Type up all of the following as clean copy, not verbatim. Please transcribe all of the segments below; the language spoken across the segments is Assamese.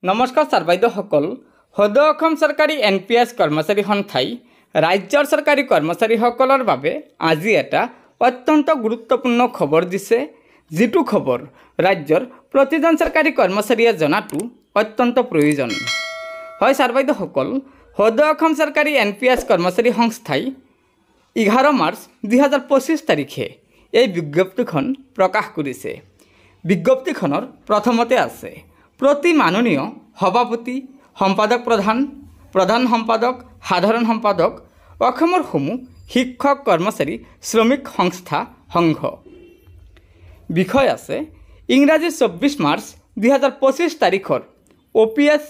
নমস্কাৰ ছাৰ বাইদেউসকল। সদৌ অসম চৰকাৰী NPS কৰ্মচাৰী সন্থাই ৰাজ্যৰ চৰকাৰী কৰ্মচাৰীসকলৰ বাবে আজি এটা অত্যন্ত গুৰুত্বপূৰ্ণ খবৰ দিছে, যিটো খবৰ ৰাজ্যৰ প্ৰতিজন চৰকাৰী কৰ্মচাৰীয়ে জনাটো অত্যন্ত প্ৰয়োজন। হয় ছাৰ বাইদেউসকল, সদৌ অসম চৰকাৰী NPS কৰ্মচাৰী সংস্থাই 11 মাৰ্চ 2025 তাৰিখে এই বিজ্ঞপ্তিখন প্ৰকাশ কৰিছে। বিজ্ঞপ্তিখনৰ প্ৰথমতে আছে প্ৰতি মাননীয় সভাপতি, সম্পাদক প্ৰধান, প্ৰধান সম্পাদক, সাধাৰণ সম্পাদক, অসমৰ সমূহ শিক্ষক কৰ্মচাৰী শ্ৰমিক সংস্থা সংঘ। বিষয় আছে ইংৰাজী 24 মাৰ্চ 2025 তাৰিখৰ OPS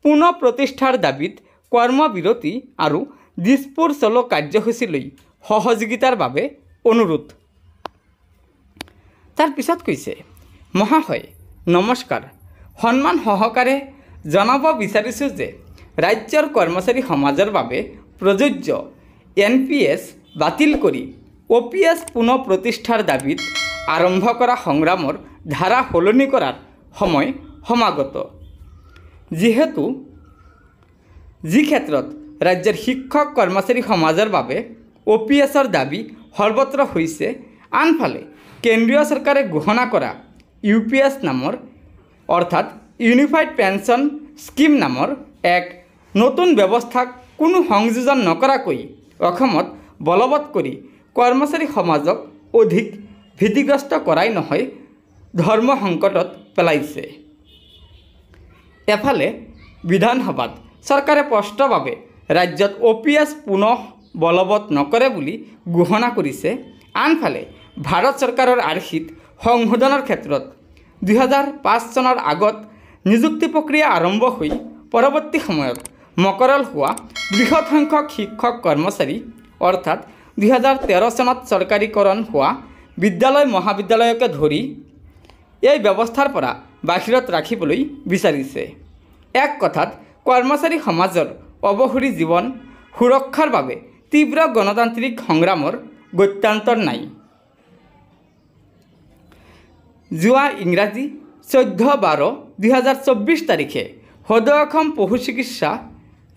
পুনৰ প্ৰতিষ্ঠাৰ দাবীত কৰ্মবিৰতি আৰু দিছপুৰ চলো কাৰ্যসূচীলৈ সহযোগিতাৰ বাবে অনুৰোধ। তাৰ পিছত কৈছে, মহাশয় নমস্কাৰ, সন্মান সহকাৰে জনাব বিচাৰিছোঁ যে ৰাজ্যৰ কৰ্মচাৰী সমাজৰ বাবে প্ৰযোজ্য NPS বাতিল কৰি OPS পুনৰ প্ৰতিষ্ঠাৰ দাবীত আৰম্ভ কৰা সংগ্ৰামৰ ধাৰা সলনি কৰাৰ সময় সমাগত। যিহেতু যি ক্ষেত্ৰত ৰাজ্যৰ শিক্ষক কৰ্মচাৰী সমাজৰ বাবে OPSৰ দাবী সৰ্বত্ৰ হৈছে, আনফালে কেন্দ্ৰীয় চৰকাৰে ঘোষণা কৰা UPS নামৰ অৰ্থাৎ ইউনিফাইড পেঞ্চন স্কিম নামৰ এক নতুন ব্যৱস্থাক কোনো সংযোজন নকৰাকৈ অসমত বলবৎ কৰি কৰ্মচাৰী সমাজক অধিক ভীতিগ্ৰস্ত কৰাই নহয়, ধৰ্ম সংকটত পেলাইছে। এফালে বিধানসভাত চৰকাৰে স্পষ্টভাৱে ৰাজ্যত OPS পুনৰ বলবৎ নকৰে বুলি ঘোষণা কৰিছে, আনফালে ভাৰত চৰকাৰৰ আৰ্হিত সংশোধনৰ ক্ষেত্ৰত 2005 চনৰ আগত নিযুক্তি প্ৰক্ৰিয়া আৰম্ভ হৈ পৰৱৰ্তী সময়ত মকৰল হোৱা বৃহৎ সংখ্যক শিক্ষক কৰ্মচাৰী অৰ্থাৎ 2013 চনত চৰকাৰীকৰণ হোৱা বিদ্যালয় মহাবিদ্যালয়কে ধৰি এই ব্যৱস্থাৰ পৰা বাহিৰত ৰাখিবলৈ বিচাৰিছে। এক কথাত কৰ্মচাৰী সমাজৰ অৱসৰী জীৱন সুৰক্ষাৰ বাবে তীব্ৰ গণতান্ত্ৰিক সংগ্ৰামৰ গত্যান্তৰ নাই। যোৱা ইংৰাজী 14/12/2024 তাৰিখে সদৌ অসম পশু চিকিৎসা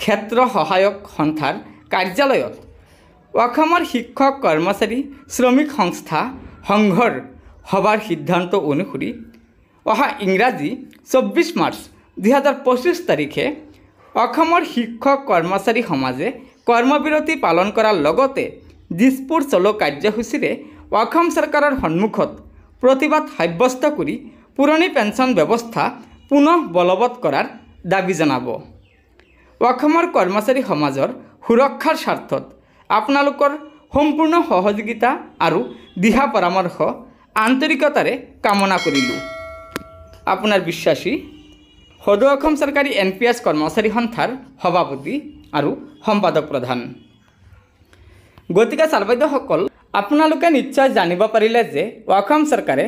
ক্ষেত্ৰ সহায়ক সন্থাৰ কাৰ্যালয়ত অসমৰ শিক্ষক কৰ্মচাৰী শ্ৰমিক সংস্থা সংঘৰ সভাৰ সিদ্ধান্ত অনুসৰি অহা ইংৰাজী 24 মাৰ্চ 2025 তাৰিখে অসমৰ শিক্ষক কৰ্মচাৰী সমাজে কৰ্মবিৰতি পালন কৰাৰ লগতে দিছপুৰ চলো কাৰ্যসূচীৰে অসম চৰকাৰৰ সন্মুখত প্ৰতিবাদ সাব্যস্ত কৰি পুৰণি পেঞ্চন ব্যৱস্থা পুনৰ বলবৎ কৰাৰ দাবী জনাব। অসমৰ কৰ্মচাৰী সমাজৰ সুৰক্ষাৰ স্বাৰ্থত আপোনালোকৰ সম্পূৰ্ণ সহযোগিতা আৰু দিহা পৰামৰ্শ আন্তৰিকতাৰে কামনা কৰিলোঁ। আপোনাৰ বিশ্বাসী সদৌ অসম চৰকাৰী NPS কৰ্মচাৰী সন্থাৰ সভাপতি আৰু সম্পাদক প্ৰধান। গতিকে ছাৰ বাইদেউসকল, আপোনালোকে নিশ্চয় জানিব পাৰিলে যে অসম চৰকাৰে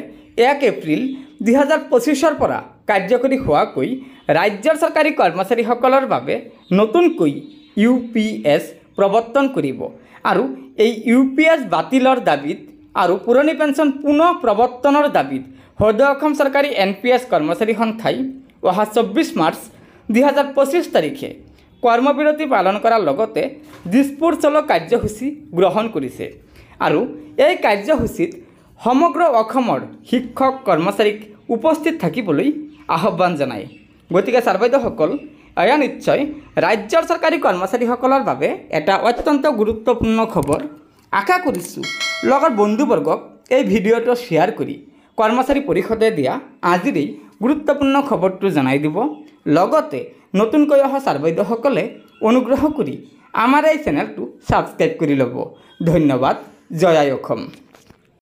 1 এপ্ৰিল 2025 পৰা কাৰ্যকৰী হোৱাকৈ ৰাজ্যৰ চৰকাৰী কৰ্মচাৰীসকলৰ বাবে নতুনকৈ UPS প্ৰৱৰ্তন কৰিব আৰু এই UPS বাতিলৰ দাবীত আৰু পুৰণি পেঞ্চন পুনৰ প্ৰৱৰ্তনৰ দাবীত সদৌ অসম চৰকাৰী NPS কৰ্মচাৰী সন্থাই অহা 24 মাৰ্চ 2025 তাৰিখে কৰ্মবিৰতি পালন কৰাৰ লগতে দিছপুৰ চলো কাৰ্যসূচী গ্ৰহণ কৰিছে আৰু এই কাৰ্যসূচীত সমগ্ৰ অসমৰ শিক্ষক কৰ্মচাৰীক উপস্থিত থাকিবলৈ আহ্বান জনায়। গতিকে ছাৰ বাইদেউসকল, এয়া নিশ্চয় ৰাজ্যৰ চৰকাৰী কৰ্মচাৰীসকলৰ বাবে এটা অত্যন্ত গুৰুত্বপূৰ্ণ খবৰ। আশা কৰিছোঁ লগৰ বন্ধুবৰ্গক এই ভিডিঅ'টো শ্বেয়াৰ কৰি কৰ্মচাৰী পৰিষদে দিয়া আজিৰ এই গুৰুত্বপূৰ্ণ খবৰটো জনাই দিব। লগতে নতুনকৈ অহা ছাৰ বাইদেউসকলে অনুগ্ৰহ কৰি আমাৰ এই চেনেলটো ছাবস্ক্ৰাইব কৰি ল'ব। ধন্যবাদ। জয় আই অসম।